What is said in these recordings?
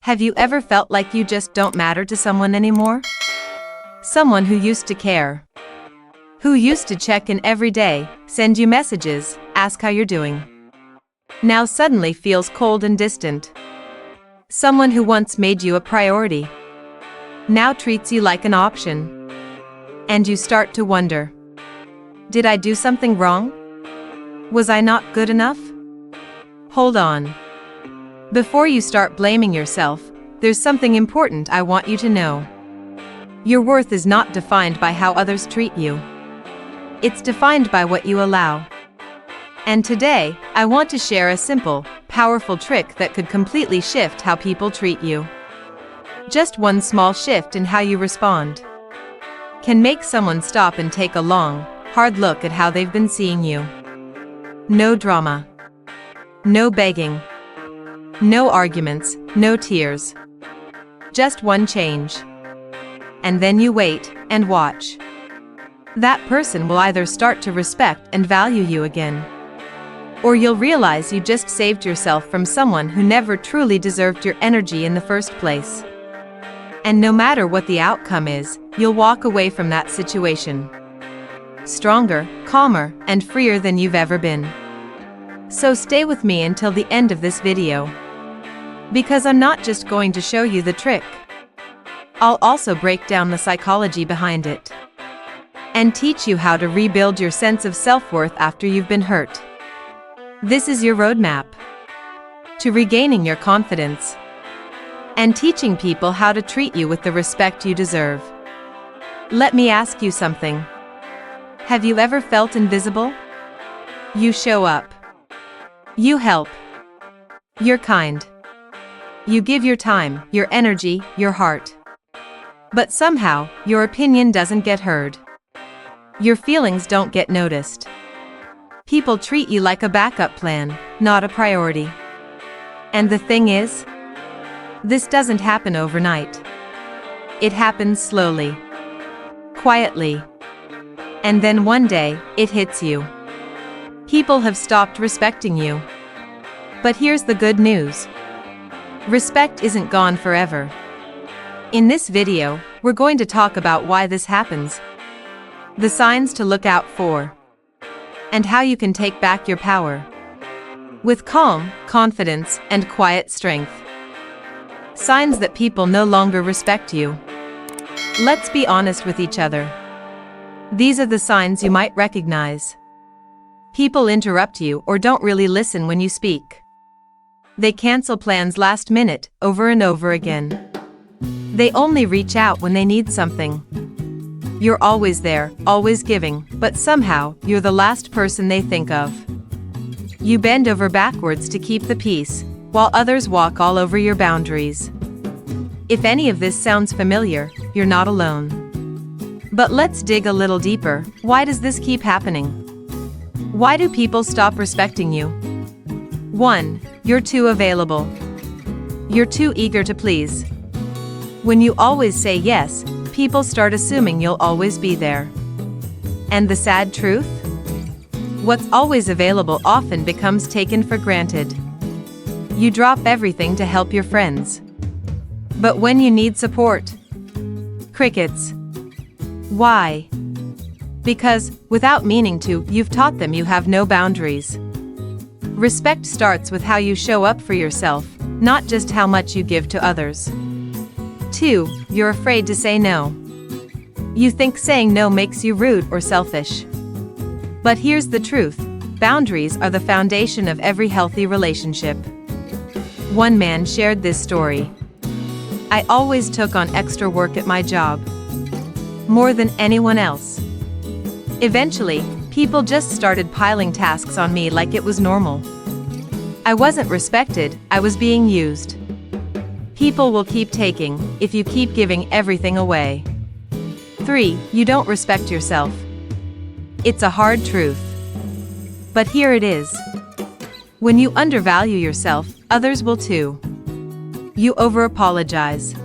Have you ever felt like you just don't matter to someone anymore? Someone who used to care. Who used to check in every day, send you messages, ask how you're doing. Now suddenly feels cold and distant. Someone who once made you a priority. Now treats you like an option. And you start to wonder. Did I do something wrong? Was I not good enough? Hold on. Before you start blaming yourself, there's something important I want you to know. Your worth is not defined by how others treat you. It's defined by what you allow. And today, I want to share a simple, powerful trick that could completely shift how people treat you. Just one small shift in how you respond can make someone stop and take a long, hard look at how they've been seeing you. No drama. No begging. No arguments, no tears. Just one change. And then you wait and watch. That person will either start to respect and value you again, or you'll realize you just saved yourself from someone who never truly deserved your energy in the first place. And no matter what the outcome is, you'll walk away from that situation stronger, calmer, and freer than you've ever been. So stay with me until the end of this video, because I'm not just going to show you the trick. I'll also break down the psychology behind it and teach you how to rebuild your sense of self-worth after you've been hurt. This is your roadmap to regaining your confidence and teaching people how to treat you with the respect you deserve. Let me ask you something. Have you ever felt invisible? You show up. You help. You're kind. You give your time, your energy, your heart. But somehow, your opinion doesn't get heard. Your feelings don't get noticed. People treat you like a backup plan, not a priority. And the thing is, this doesn't happen overnight. It happens slowly, quietly. And then one day, it hits you. People have stopped respecting you. But here's the good news. Respect isn't gone forever. In this video, we're going to talk about why this happens, the signs to look out for, and how you can take back your power with calm, confidence, and quiet strength. Signs that people no longer respect you. Let's be honest with each other. These are the signs you might recognize. People interrupt you or don't really listen when you speak. They cancel plans last minute, over and over again. They only reach out when they need something. You're always there, always giving, but somehow, you're the last person they think of. You bend over backwards to keep the peace, while others walk all over your boundaries. If any of this sounds familiar, you're not alone. But let's dig a little deeper. Why does this keep happening? Why do people stop respecting you? 1. You're too available. You're too eager to please. When you always say yes, people start assuming you'll always be there. And the sad truth? What's always available often becomes taken for granted. You drop everything to help your friends. But when you need support, crickets. Why? Because, without meaning to, you've taught them you have no boundaries. Respect starts with how you show up for yourself, not just how much you give to others. 2. You're afraid to say no. You think saying no makes you rude or selfish. But here's the truth. Boundaries are the foundation of every healthy relationship. One man shared this story. I always took on extra work at my job. More than anyone else. Eventually, people just started piling tasks on me like it was normal. I wasn't respected, I was being used. People will keep taking, if you keep giving everything away. 3. You don't respect yourself. It's a hard truth. But here it is. When you undervalue yourself, others will too. You over-apologize.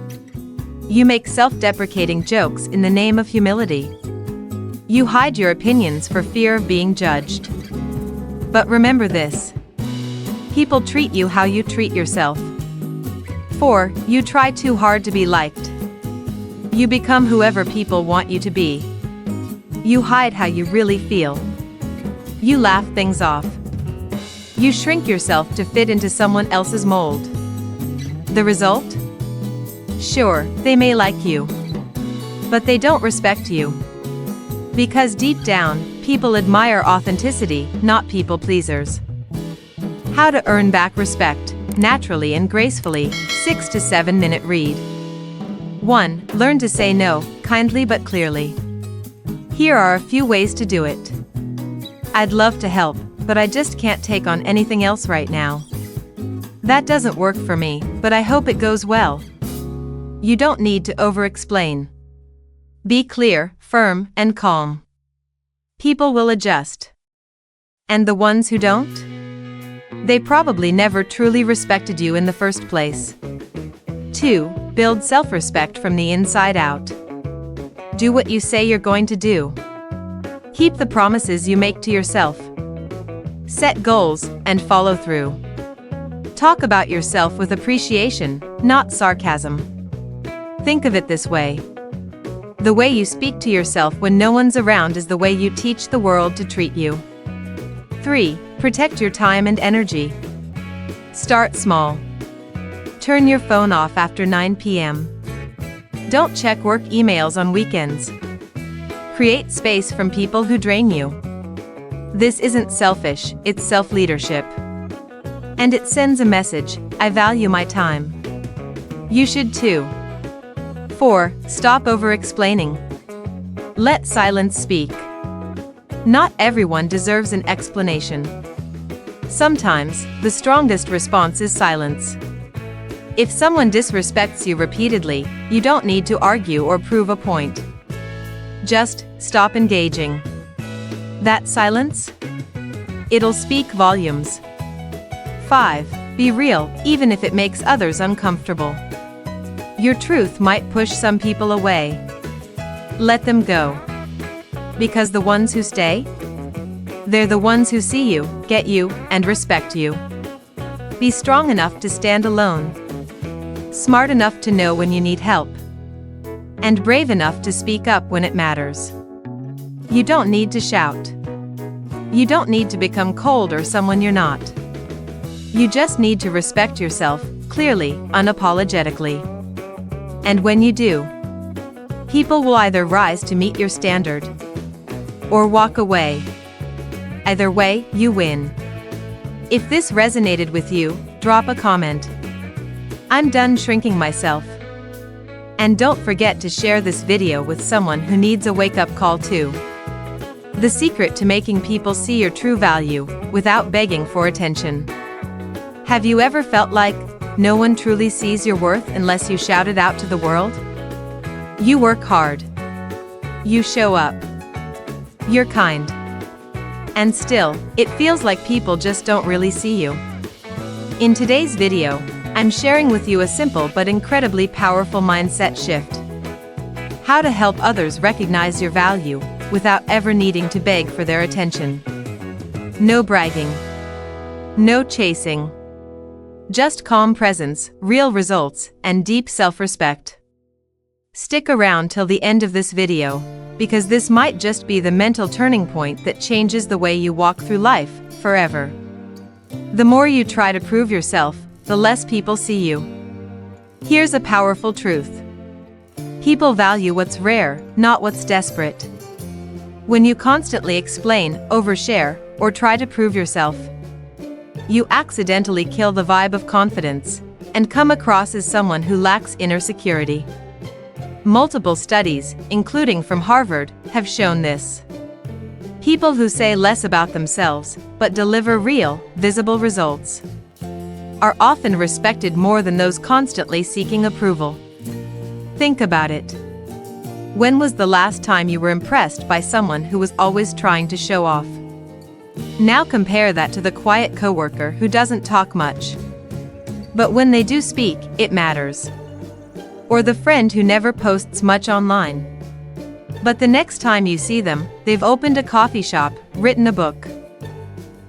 You make self-deprecating jokes in the name of humility. You hide your opinions for fear of being judged. But remember this. People treat you how you treat yourself. 4. You try too hard to be liked. You become whoever people want you to be. You hide how you really feel. You laugh things off. You shrink yourself to fit into someone else's mold. The result? Sure, they may like you, but they don't respect you. Because deep down, people admire authenticity, not people pleasers. How to earn back respect, naturally and gracefully, 6 to 7 minute read. 1. Learn to say no, kindly but clearly. Here are a few ways to do it. I'd love to help, but I just can't take on anything else right now. That doesn't work for me, but I hope it goes well. You don't need to over-explain. Be clear, firm, and calm. People will adjust. And the ones who don't? They probably never truly respected you in the first place. 2. Build self-respect from the inside out. Do what you say you're going to do. Keep the promises you make to yourself. Set goals, and follow through. Talk about yourself with appreciation, not sarcasm. Think of it this way. The way you speak to yourself when no one's around is the way you teach the world to treat you. 3. Protect your time and energy. Start small. Turn your phone off after 9 p.m. Don't check work emails on weekends. Create space from people who drain you. This isn't selfish, it's self-leadership. And it sends a message, I value my time. You should too. 4. Stop over-explaining. Let silence speak. Not everyone deserves an explanation. Sometimes, the strongest response is silence. If someone disrespects you repeatedly, you don't need to argue or prove a point. Just stop engaging. That silence? It'll speak volumes. 5. Be real, even if it makes others uncomfortable. Your truth might push some people away. Let them go. Because the ones who stay? They're the ones who see you, get you, and respect you. Be strong enough to stand alone. Smart enough to know when you need help. And brave enough to speak up when it matters. You don't need to shout. You don't need to become cold or someone you're not. You just need to respect yourself, clearly, unapologetically. And when you do, people will either rise to meet your standard or walk away. Either way, you win. If this resonated with you, drop a comment. I'm done shrinking myself. And don't forget to share this video with someone who needs a wake-up call too. The secret to making people see your true value, without begging for attention. Have you ever felt like no one truly sees your worth unless you shout it out to the world? You work hard. You show up. You're kind. And still, it feels like people just don't really see you. In today's video, I'm sharing with you a simple but incredibly powerful mindset shift. How to help others recognize your value, without ever needing to beg for their attention. No bragging. No chasing. Just calm presence, real results, and deep self-respect. Stick around till the end of this video, because this might just be the mental turning point that changes the way you walk through life, forever. The more you try to prove yourself, the less people see you. Here's a powerful truth. People value what's rare, not what's desperate. When you constantly explain, overshare, or try to prove yourself, you accidentally kill the vibe of confidence, and come across as someone who lacks inner security. Multiple studies, including from Harvard, have shown this. People who say less about themselves, but deliver real, visible results, are often respected more than those constantly seeking approval. Think about it. When was the last time you were impressed by someone who was always trying to show off? Now compare that to the quiet coworker who doesn't talk much, but when they do speak, it matters. Or the friend who never posts much online, but the next time you see them, they've opened a coffee shop, written a book,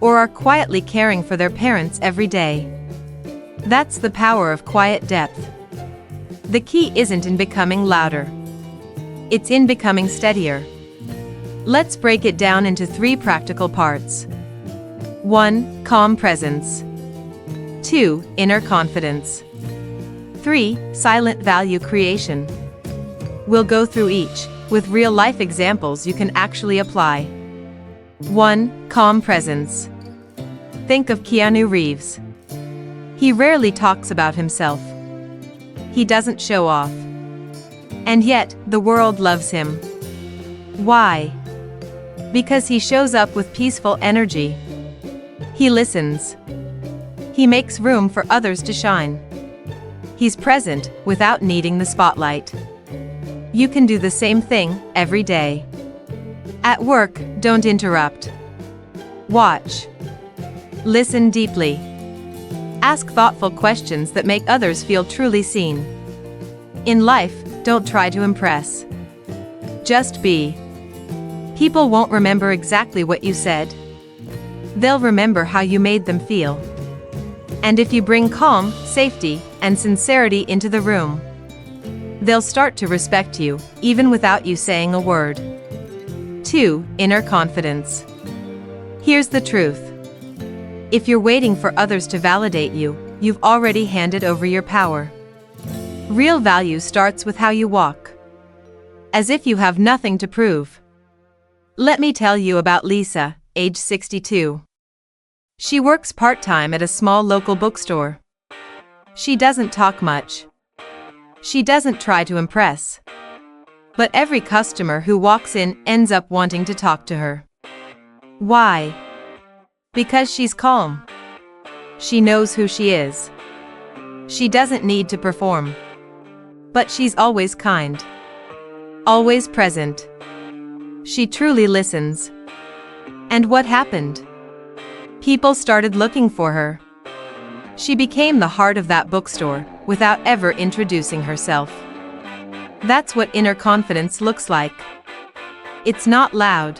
or are quietly caring for their parents every day. That's the power of quiet depth. The key isn't in becoming louder. It's in becoming steadier. Let's break it down into 3 practical parts. 1. Calm presence. 2. Inner confidence. 3. Silent value creation. We'll go through each, with real-life examples you can actually apply. 1. Calm presence. Think of Keanu Reeves. He rarely talks about himself. He doesn't show off. And yet, the world loves him. Why? Because he shows up with peaceful energy. He listens. He makes room for others to shine. He's present without needing the spotlight. You can do the same thing every day. At work, don't interrupt. Watch. Listen deeply. Ask thoughtful questions that make others feel truly seen. In life, don't try to impress. Just be. People won't remember exactly what you said. They'll remember how you made them feel. And if you bring calm, safety, and sincerity into the room, they'll start to respect you, even without you saying a word. 2. Inner confidence. Here's the truth. If you're waiting for others to validate you, you've already handed over your power. Real value starts with how you walk. As if you have nothing to prove. Let me tell you about Lisa, age 62. She works part-time at a small local bookstore. She doesn't talk much. She doesn't try to impress. But every customer who walks in ends up wanting to talk to her. Why? Because she's calm. She knows who she is. She doesn't need to perform. But she's always kind. Always present. She truly listens. And what happened? People started looking for her. She became the heart of that bookstore, without ever introducing herself. That's what inner confidence looks like. It's not loud.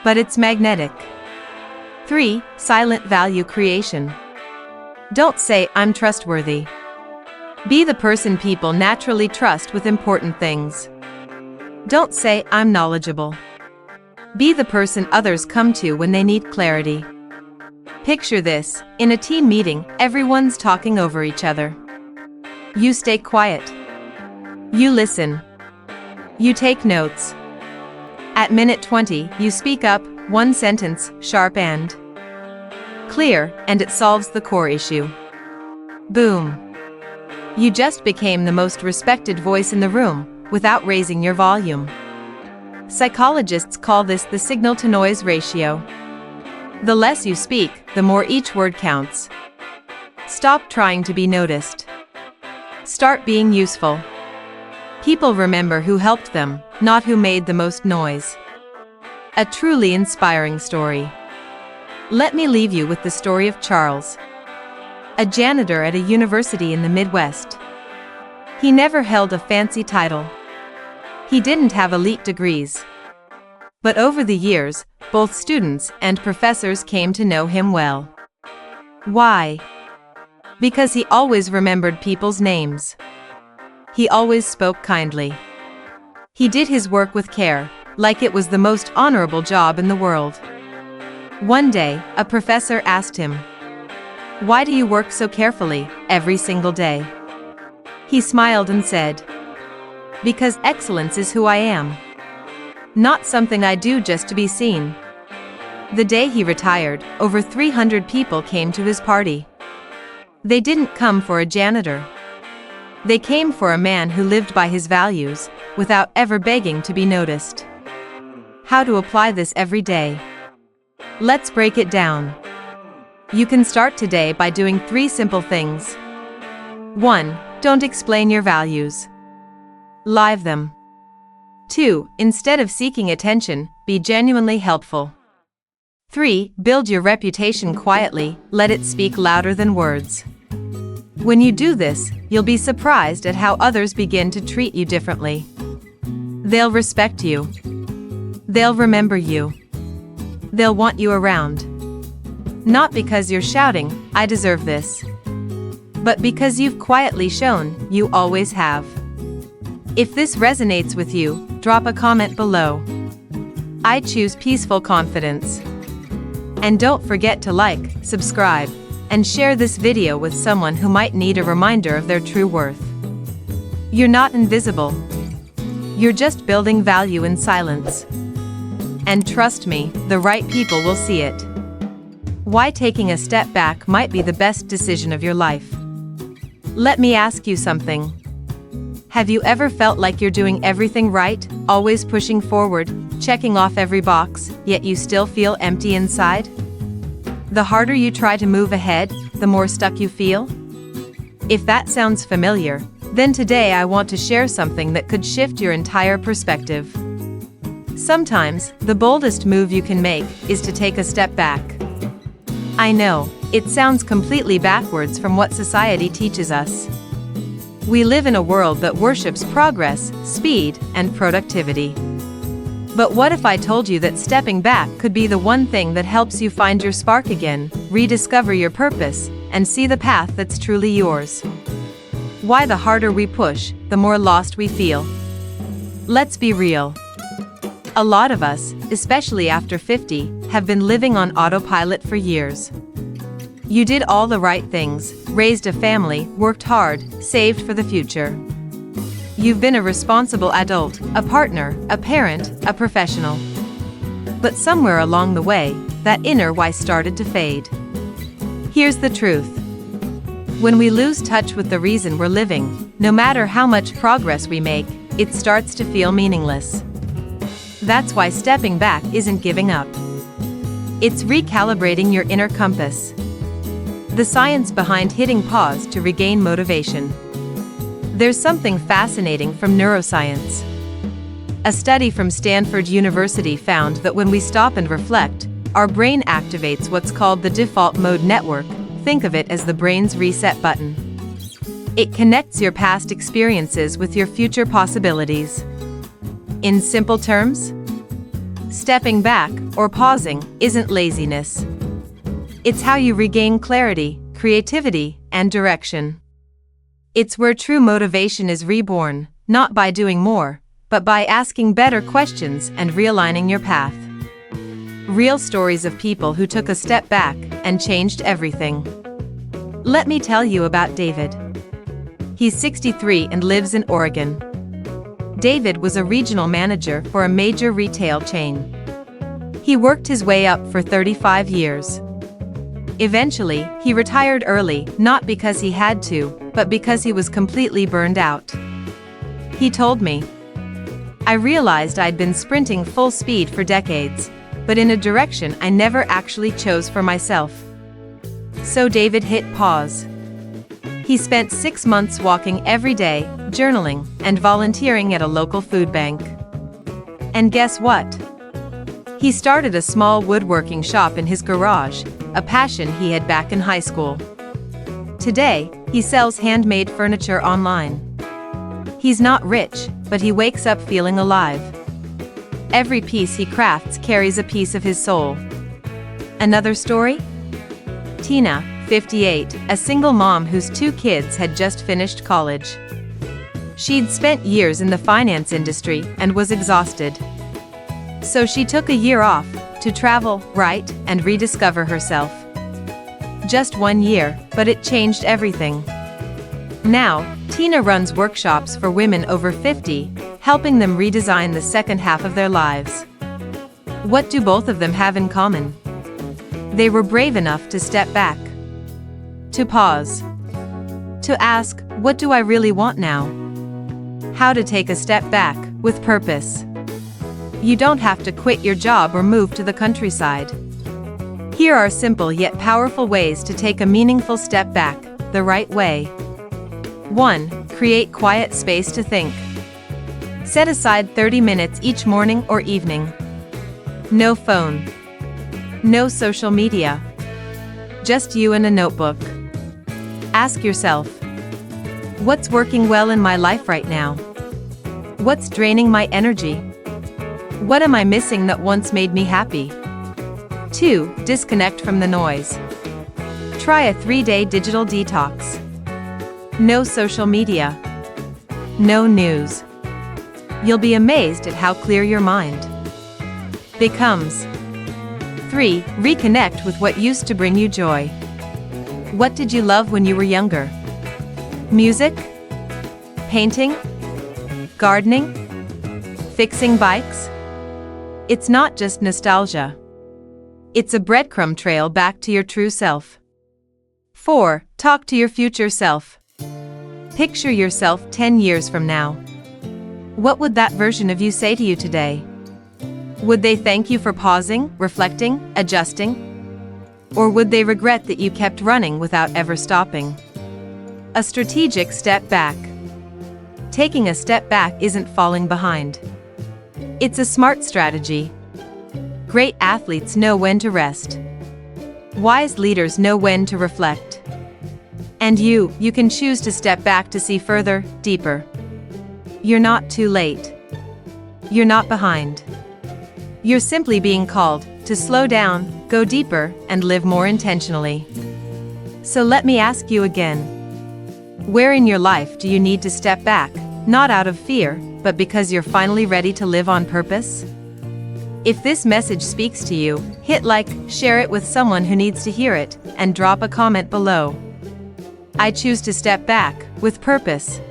But it's magnetic. 3. Silent value creation. Don't say, "I'm trustworthy." Be the person people naturally trust with important things. Don't say, "I'm knowledgeable." Be the person others come to when they need clarity. Picture this: in a team meeting, everyone's talking over each other. You stay quiet. You listen. You take notes. At minute 20, you speak up, one sentence, sharp and clear, and it solves the core issue. Boom. You just became the most respected voice in the room, without raising your volume. Psychologists call this the signal-to-noise ratio. The less you speak, the more each word counts. Stop trying to be noticed. Start being useful. People remember who helped them, not who made the most noise. A truly inspiring story. Let me leave you with the story of Charles, a janitor at a university in the Midwest. He never held a fancy title. He didn't have elite degrees. But over the years, both students and professors came to know him well. Why? Because he always remembered people's names. He always spoke kindly. He did his work with care, like it was the most honorable job in the world. One day, a professor asked him, "Why do you work so carefully, every single day?" He smiled and said, "Because excellence is who I am. Not something I do just to be seen." The day he retired, over 300 people came to his party. They didn't come for a janitor. They came for a man who lived by his values, without ever begging to be noticed. How to apply this every day? Let's break it down. You can start today by doing 3 simple things. 1. Don't explain your values. Live them. 2. Instead of seeking attention, be genuinely helpful. 3. Build your reputation quietly, let it speak louder than words. When you do this, you'll be surprised at how others begin to treat you differently. They'll respect you. They'll remember you. They'll want you around. Not because you're shouting, "I deserve this," but because you've quietly shown you always have. If this resonates with you, drop a comment below. I choose peaceful confidence. And don't forget to like, subscribe, and share this video with someone who might need a reminder of their true worth. You're not invisible. You're just building value in silence. And trust me, the right people will see it. Why taking a step back might be the best decision of your life. Let me ask you something. Have you ever felt like you're doing everything right, always pushing forward, checking off every box, yet you still feel empty inside? The harder you try to move ahead, the more stuck you feel? If that sounds familiar, then today I want to share something that could shift your entire perspective. Sometimes, the boldest move you can make is to take a step back. I know, it sounds completely backwards from what society teaches us. We live in a world that worships progress, speed, and productivity. But what if I told you that stepping back could be the one thing that helps you find your spark again, rediscover your purpose, and see the path that's truly yours? Why the harder we push, the more lost we feel? Let's be real. A lot of us, especially after 50, have been living on autopilot for years. You did all the right things, raised a family, worked hard, saved for the future. You've been a responsible adult, a partner, a parent, a professional. But somewhere along the way, that inner why started to fade. Here's the truth. When we lose touch with the reason we're living, no matter how much progress we make, it starts to feel meaningless. That's why stepping back isn't giving up. It's recalibrating your inner compass. The science behind hitting pause to regain motivation. There's something fascinating from neuroscience. A study from Stanford University found that when we stop and reflect, our brain activates what's called the default mode network. Think of it as the brain's reset button. It connects your past experiences with your future possibilities. In simple terms, stepping back, or pausing, isn't laziness. It's how you regain clarity, creativity, and direction. It's where true motivation is reborn, not by doing more, but by asking better questions and realigning your path. Real stories of people who took a step back and changed everything. Let me tell you about David. He's 63 and lives in Oregon. David was a regional manager for a major retail chain. He worked his way up for 35 years. Eventually, he retired early, not because he had to, but because he was completely burned out. He told me, "I realized I'd been sprinting full speed for decades, but in a direction I never actually chose for myself." So David hit pause. He spent 6 months walking every day, journaling, and volunteering at a local food bank. And guess what? He started a small woodworking shop in his garage, a passion he had back in high school. Today, he sells handmade furniture online. He's not rich, but he wakes up feeling alive. Every piece he crafts carries a piece of his soul. Another story? Tina, 58, a single mom whose 2 kids had just finished college. She'd spent years in the finance industry and was exhausted. So she took a year off to travel, write, and rediscover herself. Just 1 year, but it changed everything. Now, Tina runs workshops for women over 50, helping them redesign the second half of their lives. What do both of them have in common? They were brave enough to step back, to pause, to ask, what do I really want now? How to take a step back, with purpose. You don't have to quit your job or move to the countryside. Here are simple yet powerful ways to take a meaningful step back, the right way. 1. Create quiet space to think. Set aside 30 minutes each morning or evening. No phone. No social media. Just you and a notebook. Ask yourself, what's working well in my life right now? What's draining my energy? What am I missing that once made me happy? 2. Disconnect from the noise. Try a 3-day digital detox. No social media. No news. You'll be amazed at how clear your mind becomes. 3. Reconnect with what used to bring you joy. What did you love when you were younger? Music? Painting? Gardening? Fixing bikes? It's not just nostalgia. It's a breadcrumb trail back to your true self. 4. Talk to your future self. Picture yourself 10 years from now. What would that version of you say to you today? Would they thank you for pausing, reflecting, adjusting? Or would they regret that you kept running without ever stopping? A strategic step back. Taking a step back isn't falling behind. It's a smart strategy. Great athletes know when to rest. Wise leaders know when to reflect. And you can choose to step back to see further, deeper. You're not too late. You're not behind. You're simply being called to slow down, go deeper, and live more intentionally. So let me ask you again. Where in your life do you need to step back, not out of fear, but because you're finally ready to live on purpose? If this message speaks to you, hit like, share it with someone who needs to hear it, and drop a comment below. I choose to step back, with purpose.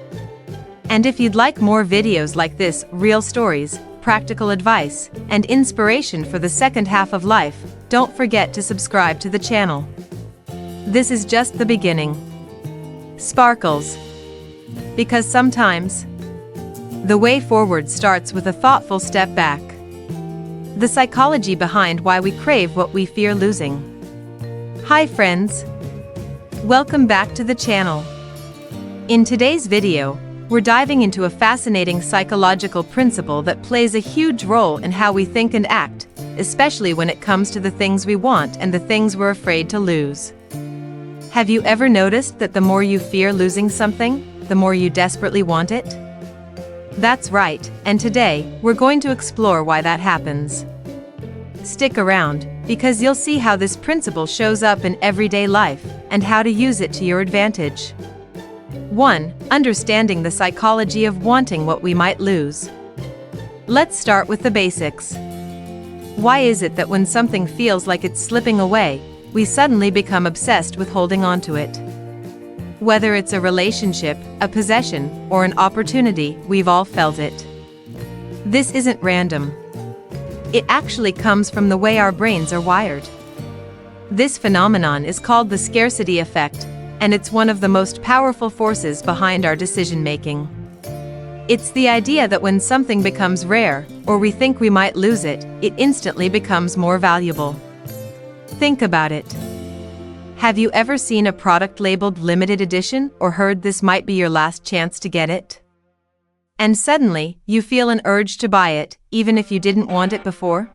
And if you'd like more videos like this, real stories, practical advice, and inspiration for the second half of life, don't forget to subscribe to the channel. This is just the beginning. Sparkles. Because sometimes, the way forward starts with a thoughtful step back. The psychology behind why we crave what we fear losing. Hi friends. Welcome back to the channel. In today's video, we're diving into a fascinating psychological principle that plays a huge role in how we think and act, especially when it comes to the things we want and the things we're afraid to lose. Have you ever noticed that the more you fear losing something, the more you desperately want it? That's right, and today, we're going to explore why that happens. Stick around, because you'll see how this principle shows up in everyday life, and how to use it to your advantage. 1. Understanding the psychology of wanting what we might lose. Let's start with the basics. Why is it that when something feels like it's slipping away, we suddenly become obsessed with holding on to it? Whether it's a relationship, a possession, or an opportunity, we've all felt it. This isn't random. It actually comes from the way our brains are wired. This phenomenon is called the scarcity effect, and it's one of the most powerful forces behind our decision-making. It's the idea that when something becomes rare, or we think we might lose it, it instantly becomes more valuable. Think about it. Have you ever seen a product labeled limited edition or heard this might be your last chance to get it? And suddenly, you feel an urge to buy it, even if you didn't want it before?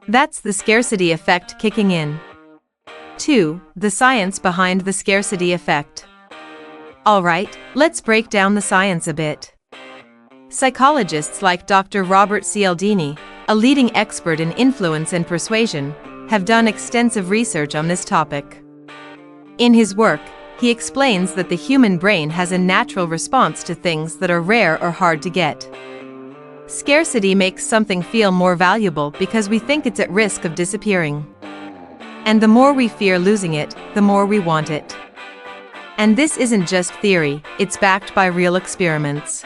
That's the scarcity effect kicking in. 2. The science behind the scarcity effect. Alright, let's break down the science a bit. Psychologists like Dr. Robert Cialdini, a leading expert in influence and persuasion, have done extensive research on this topic. In his work, he explains that the human brain has a natural response to things that are rare or hard to get. Scarcity makes something feel more valuable because we think it's at risk of disappearing. And the more we fear losing it, the more we want it. And this isn't just theory, it's backed by real experiments.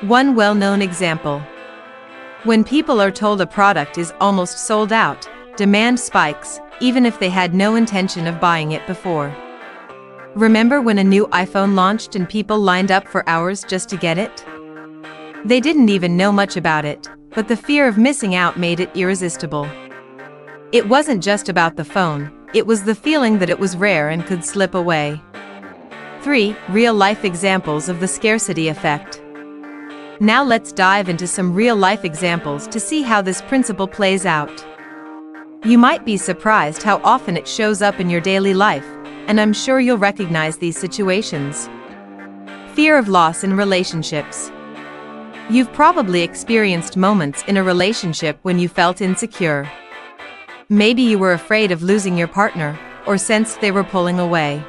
One well-known example. When people are told a product is almost sold out, demand spikes, even if they had no intention of buying it before. Remember when a new iPhone launched and people lined up for hours just to get it? They didn't even know much about it, but the fear of missing out made it irresistible. It wasn't just about the phone, it was the feeling that it was rare and could slip away. 3. Real-life examples of the scarcity effect. Now let's dive into some real-life examples to see how this principle plays out. You might be surprised how often it shows up in your daily life, and I'm sure you'll recognize these situations. Fear of loss in relationships. You've probably experienced moments in a relationship when you felt insecure. Maybe you were afraid of losing your partner, or sensed they were pulling away.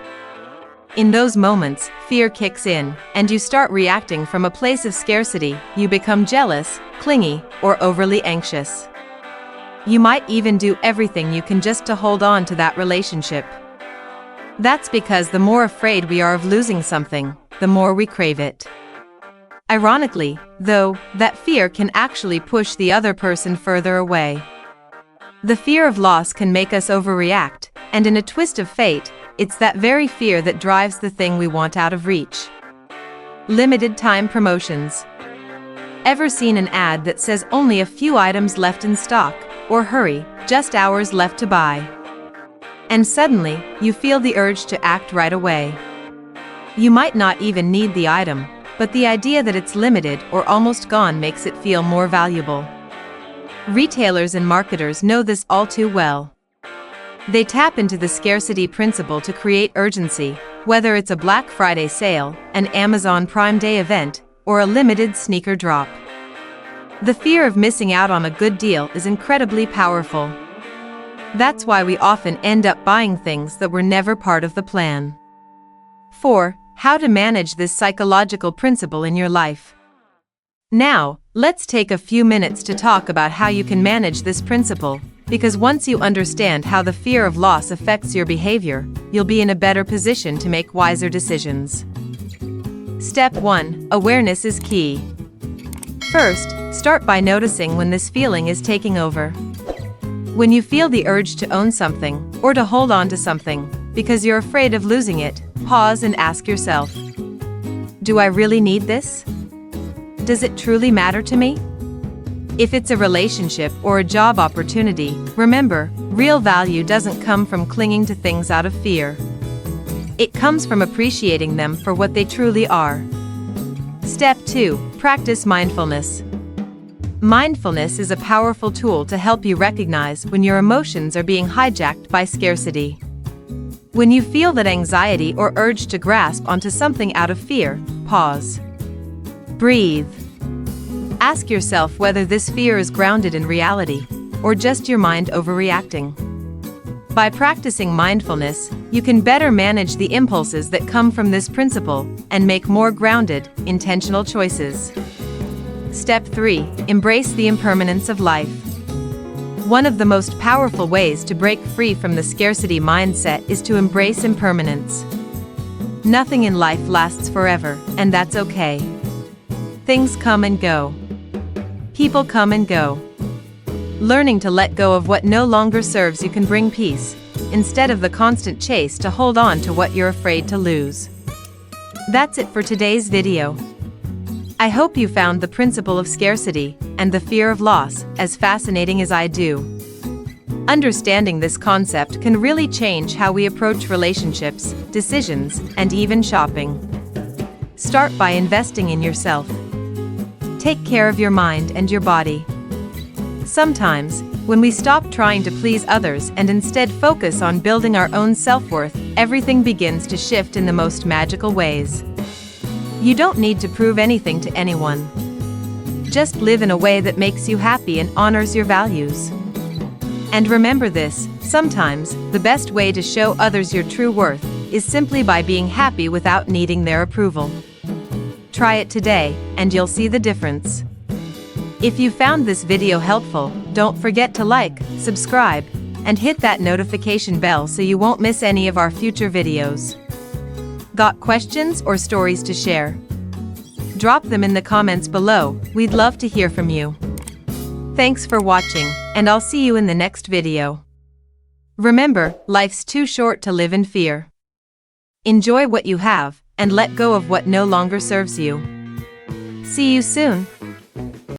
In those moments, fear kicks in, and you start reacting from a place of scarcity. You become jealous, clingy, or overly anxious. You might even do everything you can just to hold on to that relationship. That's because the more afraid we are of losing something, the more we crave it. Ironically, though, that fear can actually push the other person further away. The fear of loss can make us overreact, and in a twist of fate, it's that very fear that drives the thing we want out of reach. Limited time promotions. Ever seen an ad that says only a few items left in stock, or hurry, just hours left to buy? And suddenly, you feel the urge to act right away. You might not even need the item, but the idea that it's limited or almost gone makes it feel more valuable. Retailers and marketers know this all too well. They tap into the scarcity principle to create urgency, whether it's a Black Friday sale, an Amazon Prime Day event, or a limited sneaker drop. The fear of missing out on a good deal is incredibly powerful. That's why we often end up buying things that were never part of the plan. 4. How to manage this psychological principle in your life. Now, let's take a few minutes to talk about how you can manage this principle, because once you understand how the fear of loss affects your behavior, you'll be in a better position to make wiser decisions. Step 1. Awareness is key. First, start by noticing when this feeling is taking over. When you feel the urge to own something, or to hold on to something, because you're afraid of losing it, pause and ask yourself, do I really need this? Does it truly matter to me? If it's a relationship or a job opportunity, remember, real value doesn't come from clinging to things out of fear. It comes from appreciating them for what they truly are. Step 2. Practice mindfulness. Mindfulness is a powerful tool to help you recognize when your emotions are being hijacked by scarcity. When you feel that anxiety or urge to grasp onto something out of fear, pause. Breathe. Ask yourself whether this fear is grounded in reality, or just your mind overreacting. By practicing mindfulness, you can better manage the impulses that come from this principle, and make more grounded, intentional choices. Step 3. Embrace the impermanence of life. One of the most powerful ways to break free from the scarcity mindset is to embrace impermanence. Nothing in life lasts forever, and that's okay. Things come and go. People come and go. Learning to let go of what no longer serves you can bring peace, instead of the constant chase to hold on to what you're afraid to lose. That's it for today's video. I hope you found the principle of scarcity and the fear of loss as fascinating as I do. Understanding this concept can really change how we approach relationships, decisions, and even shopping. Start by investing in yourself. Take care of your mind and your body. Sometimes, when we stop trying to please others and instead focus on building our own self-worth, everything begins to shift in the most magical ways. You don't need to prove anything to anyone. Just live in a way that makes you happy and honors your values. And remember this, sometimes, the best way to show others your true worth is simply by being happy without needing their approval. Try it today, and you'll see the difference. If you found this video helpful, don't forget to like, subscribe, and hit that notification bell so you won't miss any of our future videos. Got questions or stories to share? Drop them in the comments below, we'd love to hear from you. Thanks for watching, and I'll see you in the next video. Remember, life's too short to live in fear. Enjoy what you have, and let go of what no longer serves you. See you soon.